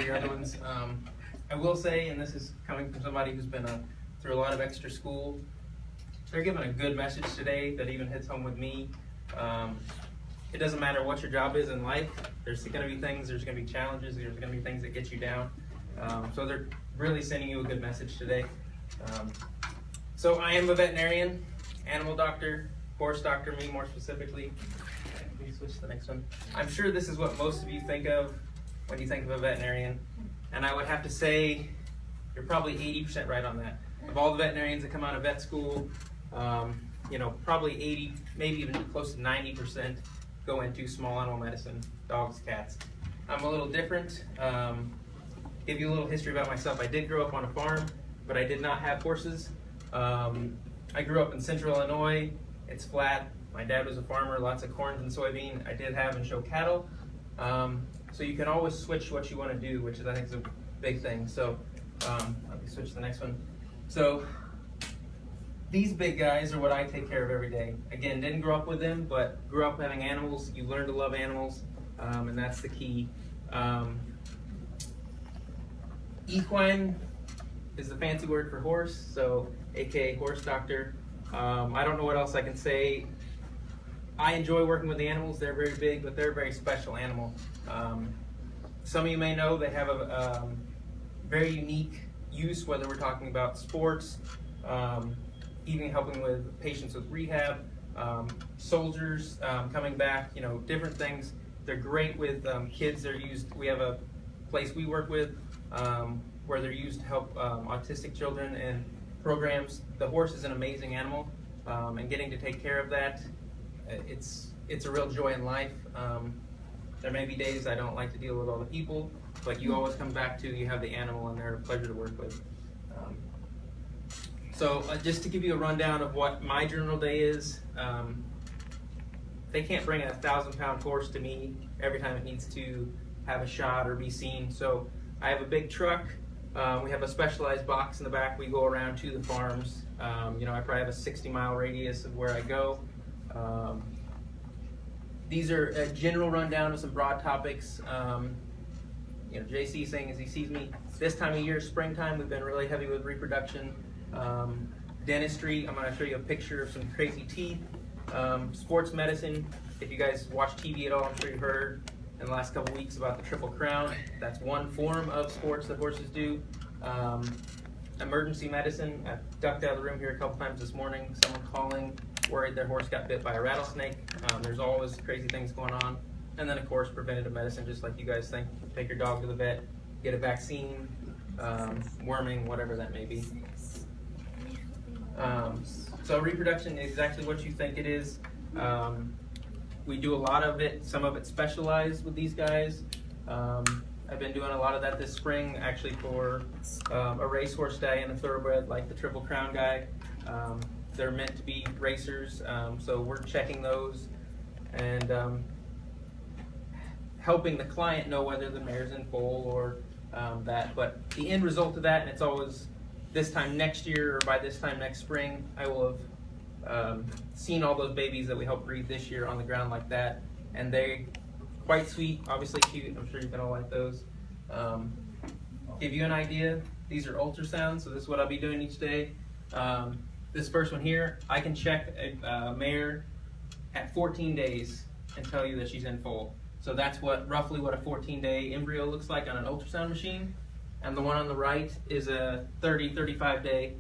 your other ones. I will say, and this is coming from somebody who's been through a lot of extra school, they're giving a good message today that even hits home with me. It doesn't matter what your job is in life. There's going to be things, there's going to be challenges, there's going to be things that get you down. So they're really sending you a good message today. So I am a veterinarian, animal doctor, horse doctor, me more specifically. Can we switch to the next one? I'm sure this is what most of you think of when you think of a veterinarian. And I would have to say you're probably 80% right on that. Of all the veterinarians that come out of vet school, probably 80, maybe even close to 90% go into small animal medicine, dogs, cats. I'm a little different. Give you a little history about myself. I did grow up on a farm, but I did not have horses. I grew up in central Illinois. It's flat. My dad was a farmer, lots of corn and soybean. I did have and show cattle. So you can always switch what you want to do, which is, I think, is a big thing. So let me switch to the next one. So these big guys are what I take care of every day. Again, didn't grow up with them, but grew up having animals. You learn to love animals, and that's the key. Equine is the fancy word for horse, so aka horse doctor. I don't know what else I can say. I enjoy working with the animals. They're very big, but they're a very special animal. Some of you may know they have a very unique use, whether we're talking about sports, even helping with patients with rehab, soldiers coming back, different things. They're great with kids. They're used. We have a place we work with where they're used to help autistic children and programs. The horse is an amazing animal, and getting to take care of that, it's a real joy in life. There may be days I don't like to deal with all the people, but you always come back to you have the animal, and they're a pleasure to work with. So just to give you a rundown of what my general day is, they can't bring a 1,000-pound horse to me every time it needs to have a shot or be seen. So I have a big truck. We have a specialized box in the back. We go around to the farms. I probably have a 60-mile radius of where I go. These are a general rundown of some broad topics. JC saying as he sees me, this time of year, springtime, we've been really heavy with reproduction. Dentistry, I'm going to show you a picture of some crazy teeth. Sports medicine, if you guys watch TV at all, I'm sure you've heard in the last couple weeks about the Triple Crown. That's one form of sports that horses do. Emergency medicine, I ducked out of the room here a couple times this morning. Someone calling, worried their horse got bit by a rattlesnake. There's always crazy things going on. And then, of course, preventative medicine, just like you guys think. Take your dog to the vet, get a vaccine, worming, whatever that may be. So reproduction is exactly what you think it is. We do a lot of it, some of it specialized with these guys. I've been doing a lot of that this spring, actually for a racehorse stallion, a thoroughbred like the Triple Crown guy. They're meant to be racers, so we're checking those and helping the client know whether the mare's in foal or that. But the end result of that, and it's always this time next year or by this time next spring, I will have seen all those babies that we helped breed this year on the ground like that, and they're quite sweet, obviously cute. I'm sure you're gonna like those. Give you an idea, these are ultrasounds, so this is what I'll be doing each day. This first one here, I can check a mare at 14 days and tell you that she's in foal. So that's roughly what a 14-day embryo looks like on an ultrasound machine. And the one on the right is a 35 day.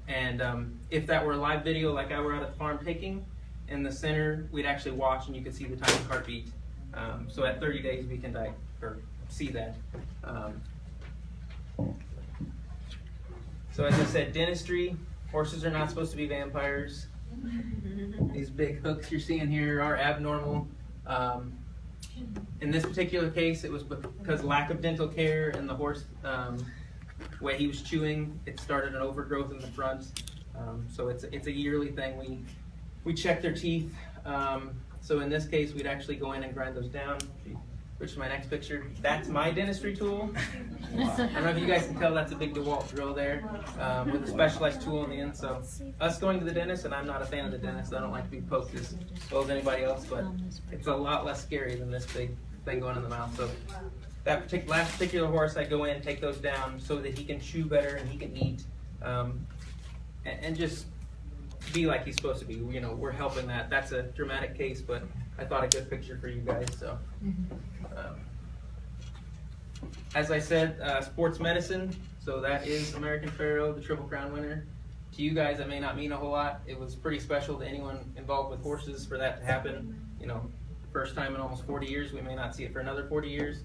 And if that were a live video like I were out at the farm taking, in the center we'd actually watch and you could see the tiny heartbeat. So at 30 days we can see that. So as I said, dentistry, horses are not supposed to be vampires. These big hooks you're seeing here are abnormal. In this particular case, it was because lack of dental care and the horse, the way he was chewing, it started an overgrowth in the front. So it's a yearly thing. We check their teeth. So in this case, we'd actually go in and grind those down. Which is my next picture. That's my dentistry tool. I don't know if you guys can tell, that's a big DeWalt drill there with a specialized tool in the end. So us going to the dentist, and I'm not a fan of the dentist, I don't like to be poked as well as anybody else, but it's a lot less scary than this big thing going in the mouth. So last particular horse, I go in and take those down so that he can chew better and he can eat, and just be like he's supposed to be. You know, we're helping that. That's a dramatic case, but I thought a good picture for you guys. So, as I said, sports medicine. So that is American Pharoah, the Triple Crown winner. To you guys, that may not mean a whole lot. It was pretty special to anyone involved with horses for that to happen. You know, first time in almost 40 years. We may not see it for another 40 years.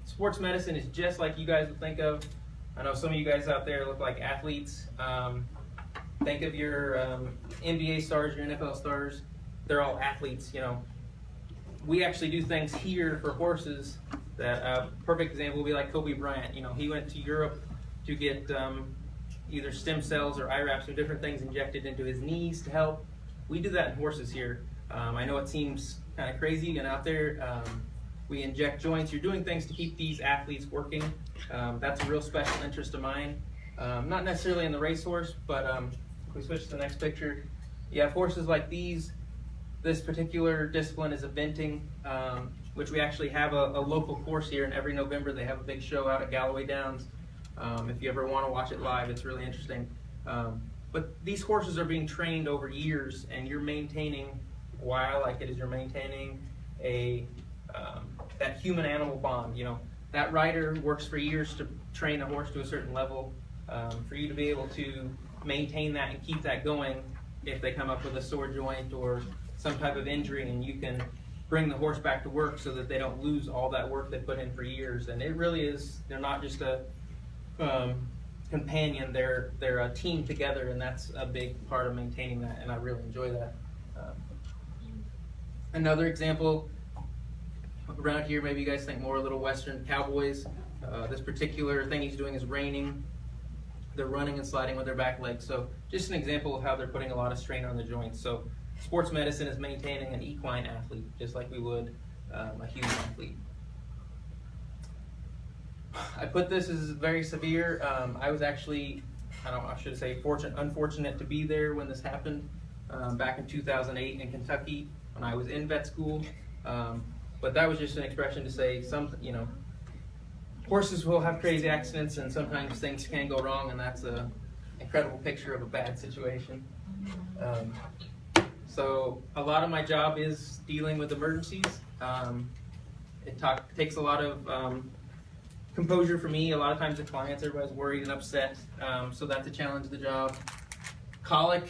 Sports medicine is just like you guys would think of. I know some of you guys out there look like athletes. Think of your NBA stars, your NFL stars. They're all athletes, you know. We actually do things here for horses that, perfect example would be like Kobe Bryant. You know, he went to Europe to get either stem cells or eye wraps or different things injected into his knees to help. We do that in horses here. I know it seems kind of crazy, and out there we inject joints. You're doing things to keep these athletes working. That's a real special interest of mine. Not necessarily in the racehorse, but if we switch to the next picture, you have horses like these. This particular discipline is eventing, which we actually have a local course here, and every November they have a big show out at Galloway Downs. If you ever want to watch it live, it's really interesting. But these horses are being trained over years, and you're maintaining, why I like it is you're maintaining that human-animal bond. You know, that rider works for years to train a horse to a certain level. For you to be able to maintain that and keep that going, if they come up with a sore joint or some type of injury, and you can bring the horse back to work so that they don't lose all that work they put in for years. And it really is, they're not just a companion, they're a team together, and that's a big part of maintaining that, and I really enjoy that. Another example around here, maybe you guys think more little Western cowboys. This particular thing he's doing is reining. They're running and sliding with their back legs. So just an example of how they're putting a lot of strain on the joints. So sports medicine is maintaining an equine athlete, just like we would a human athlete. I put this as very severe. I was actually, I should say unfortunate to be there when this happened back in 2008 in Kentucky when I was in vet school. But that was just an expression to say you know, horses will have crazy accidents, and sometimes things can go wrong, and that's an incredible picture of a bad situation. So a lot of my job is dealing with emergencies. It takes a lot of composure for me. A lot of times the clients, everybody's worried and upset, so that's a challenge of the job. Colic,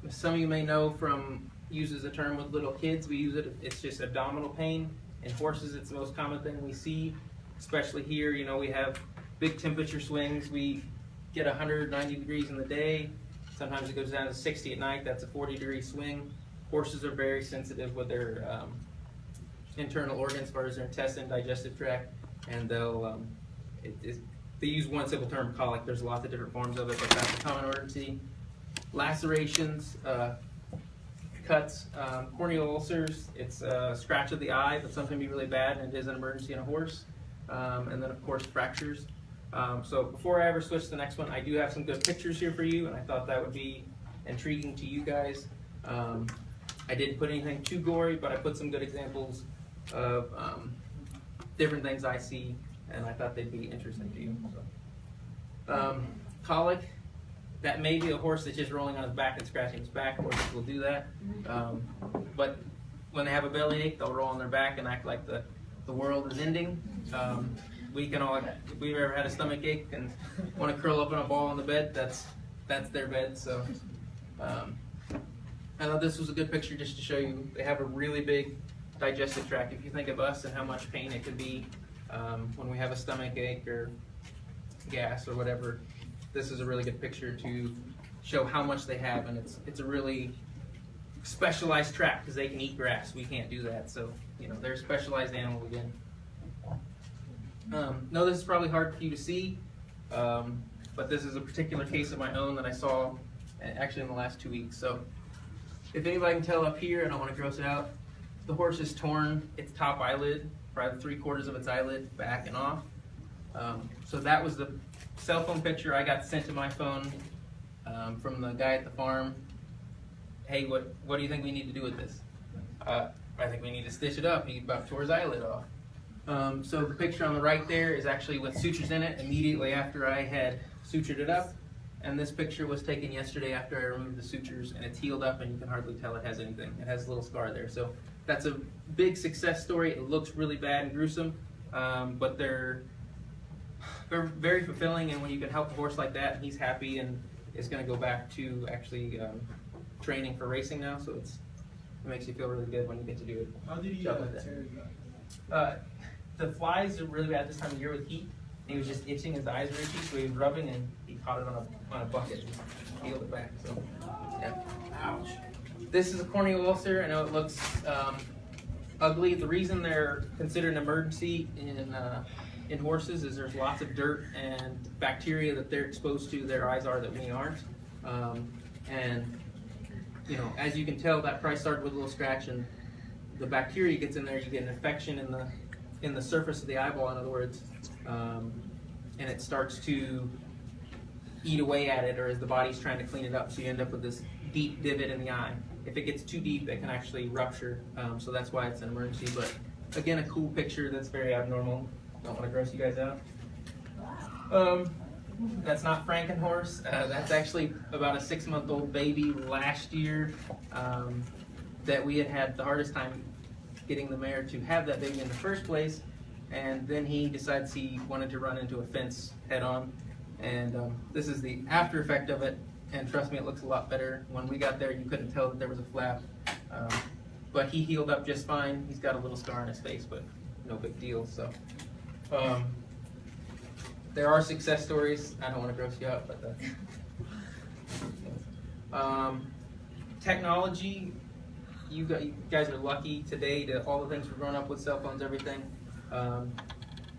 some of you may know from, uses a term with little kids, we use it, it's just abdominal pain. In horses, it's the most common thing we see, especially here. You know, we have big temperature swings. We get 190 degrees in the day. Sometimes it goes down to 60 at night. That's a 40-degree swing. Horses are very sensitive with their internal organs, as far as their intestine, digestive tract, and they'll they use one simple term, colic. There's lots of different forms of it, but that's a common emergency. Lacerations, cuts, corneal ulcers. It's a scratch of the eye, but sometimes be really bad, and it is an emergency in a horse. And then, of course, fractures. So before I ever switch to the next one, I do have some good pictures here for you, and I thought that would be intriguing to you guys. I didn't put anything too gory, but I put some good examples of different things I see, and I thought they'd be interesting to you. So. Colic, that may be a horse that's just rolling on his back and scratching his back. Horses will do that. But when they have a bellyache, they'll roll on their back and act like the world is ending. We can all, if we've ever had a stomach ache and want to curl up in a ball on the bed, that's their bed. So I thought this was a good picture just to show you they have a really big digestive tract. If you think of us and how much pain it could be when we have a stomach ache or gas or whatever, this is a really good picture to show how much they have, and it's a really specialized tract because they can eat grass. We can't do that, so you know they're a specialized animal again. No, this is probably hard for you to see, but this is a particular case of my own that I saw actually in the last 2 weeks. So if anybody can tell up here, I don't want to gross it out, the horse is torn its top eyelid, probably 3/4 of its eyelid back and off. So that was the cell phone picture I got sent to my phone from the guy at the farm. Hey, what do you think we need to do with this? I think we need to stitch it up. He about tore his eyelid off. So the picture on the right there is actually with sutures in it immediately after I had sutured it up. And this picture was taken yesterday after I removed the sutures, and it's healed up and you can hardly tell it has anything. It has a little scar there. So that's a big success story. It looks really bad and gruesome, but they're very fulfilling, and when you can help a horse like that, and he's happy and is going to go back to actually training for racing now, so it makes you feel really good when you get to do it. How did he tear it up? The flies are really bad this time of year with heat. He was just itching, his eyes were itchy, so he was rubbing and he caught it on a bucket and peeled it back. So, yeah. Ouch. This is a corneal ulcer. I know it looks ugly. The reason they're considered an emergency in horses is there's lots of dirt and bacteria that they're exposed to. Their eyes are that we aren't. And you know, as you can tell, that probably started with a little scratch, and the bacteria gets in there. You get an infection in the surface of the eyeball, in other words, and it starts to eat away at it, or as the body's trying to clean it up, so you end up with this deep divot in the eye. If it gets too deep, it can actually rupture, so that's why it's an emergency. But again, a cool picture that's very abnormal. Don't want to gross you guys out. That's not Frankenhorse. That's actually about a 6-month-old baby last year that we had the hardest time getting the mare to have that baby in the first place, and then he decides he wanted to run into a fence head on, and this is the after effect of it, and trust me, it looks a lot better. When we got there, you couldn't tell that there was a flap, but he healed up just fine. He's got a little scar on his face, but no big deal. So there are success stories. I don't want to gross you out, but that's technology. You guys are lucky today to all the things we're growing up with, cell phones, everything.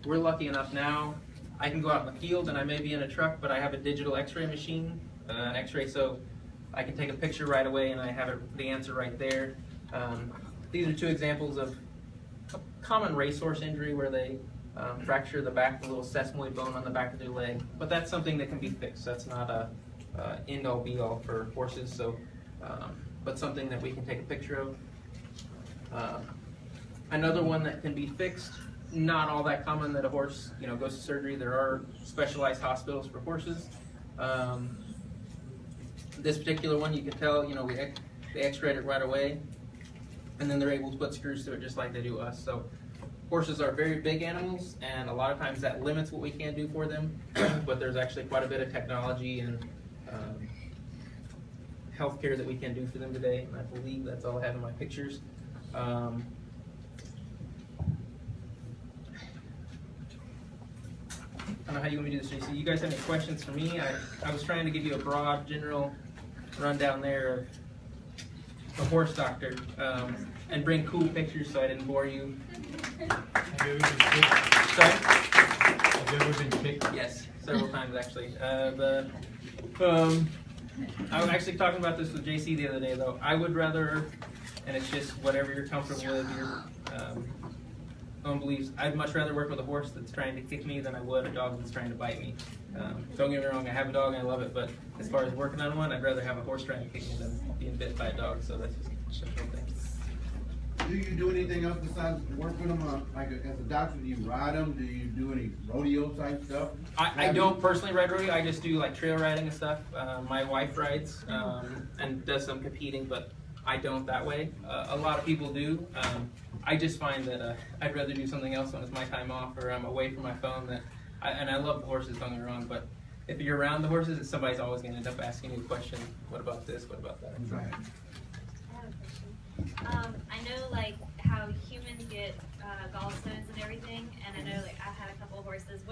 We're lucky enough now. I can go out in the field and I may be in a truck, but I have a digital x-ray machine, an x-ray, so I can take a picture right away and I have the answer right there. These are two examples of a common racehorse injury where they fracture the back, the little sesamoid bone on the back of their leg, but that's something that can be fixed. That's not a end-all be-all for horses, so but something that we can take a picture of. Another one that can be fixed, not all that common that a horse goes to surgery. There are specialized hospitals for horses. This particular one, you can tell, they x-rayed it right away, and then they're able to put screws through it just like they do us. So horses are very big animals, and a lot of times that limits what we can do for them, but there's actually quite a bit of technology and healthcare that we can do for them today, and I believe that's all I have in my pictures. I don't know how you want me to do this, JC. You guys have any questions for me? I was trying to give you a broad, general rundown there of a horse doctor, and bring cool pictures so I didn't bore you. Have you ever been kicked? Sorry? Have you ever been kicked? Yes, several times actually. I was actually talking about this with JC the other day, though. I would rather, and it's just whatever you're comfortable with, your own beliefs, I'd much rather work with a horse that's trying to kick me than I would a dog that's trying to bite me. Don't get me wrong, I have a dog and I love it, but as far as working on one, I'd rather have a horse trying to kick me than being bit by a dog, so that's just a thing. Do you do anything else besides work with them? Like as a doctor, do you ride them? Do you do any rodeo type stuff? I don't personally ride rodeo. I just do like trail riding and stuff. My wife rides and does some competing, but I don't that way. A lot of people do. I just find that I'd rather do something else when it's my time off or I'm away from my phone. And I love the horses, don't get me wrong, but if you're around the horses, somebody's always going to end up asking you a question. What about this? What about that? Right. I know like how humans get gallstones and everything, and I know like I've had a couple of horses.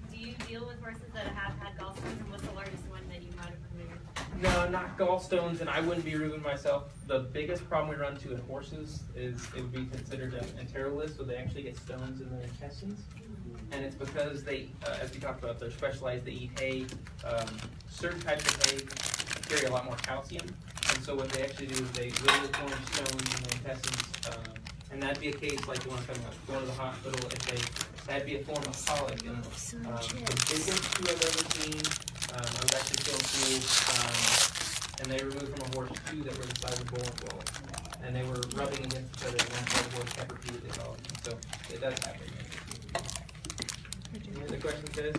Do you deal with horses that have had gallstones, and what's the largest one that you might have removed? No, not gallstones, and I wouldn't be removing myself. The biggest problem we run into in horses is it would be considered an enterolist, so they actually get stones in their intestines. And it's because they, as we talked about, they're specialized, they eat hay. Certain types of hay carry a lot more calcium. And so what they actually do is they literally form stones in their intestines, and that'd be a case like the one I'm talking about, going to the hospital, that'd be a form of colic. And the biggest two I've ever seen, I was actually still in school, and they removed from a horse two that were the size of bowling balls. and they were rubbing against each other, and that's why the horse kept repeatedly falling. So it does happen. Any other questions, guys?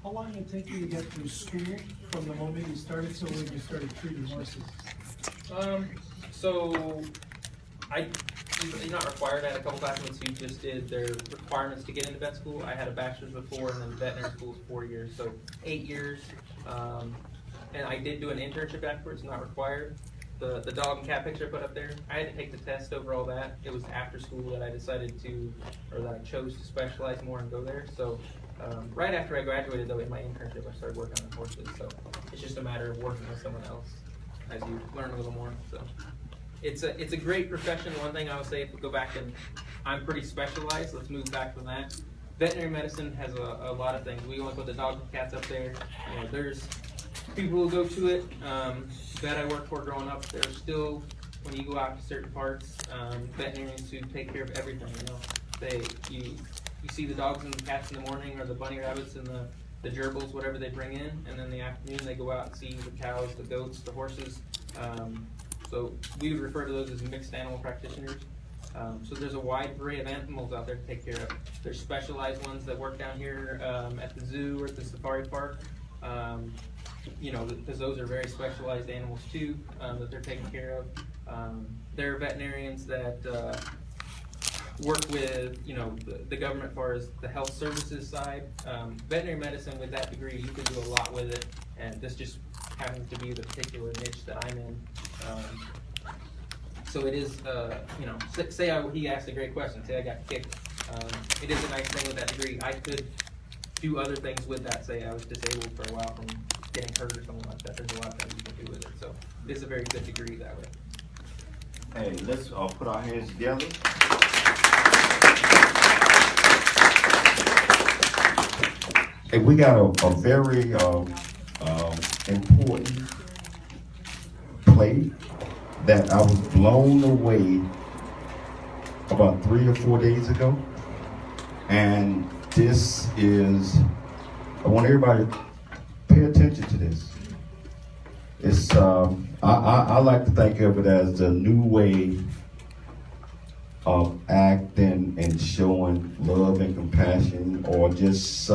How long did it take you to get through school from the moment you started to when you started treating horses? So you're not required. I had a couple classmates who just did their requirements to get into vet school. I had a bachelor's before, and then veterinary school is 4 years, so 8 years. And I did do an internship afterwards, not required. The dog and cat picture I put up there, I had to take the test over all that. It was after school that I decided to, or that I chose to specialize more and go there. So right after I graduated, though, in my internship, I started working on horses. So it's just a matter of working with someone else as you learn a little more. So it's a great profession. One thing I would say, if we go back and I'm pretty specialized, let's move back from that. Veterinary medicine has a lot of things. We only put the dogs and cats up there. You know, there's people who go to it. That I worked for growing up, there's still, when you go out to certain parts, veterinarians who take care of everything. You know, you see the dogs and the cats in the morning, or the bunny rabbits and the gerbils, whatever they bring in, and then in the afternoon they go out and see the cows, the goats, the horses. So we would refer to those as mixed animal practitioners. So there's a wide array of animals out there to take care of. There's specialized ones that work down here at the zoo or at the safari park. You know, because those are very specialized animals too, that they're taking care of. There are veterinarians that work with, you know, the government as far as the health services side. Veterinary medicine, with that degree, you can do a lot with it, and this just happens to be the particular niche that I'm in. So it is, you know, say he asked a great question, say I got kicked. It is a nice thing with that degree. I could do other things with that, say I was disabled for a while from getting hurt or something like that. There's a lot of things you can do with it. So it's a very good degree that way. Hey, let's put our hands together. Hey, we got a very important play that I was blown away about 3 or 4 days ago. And this is, I want everybody to pay attention to this. It's, I like to think of it as a new way of acting and showing love and compassion, or just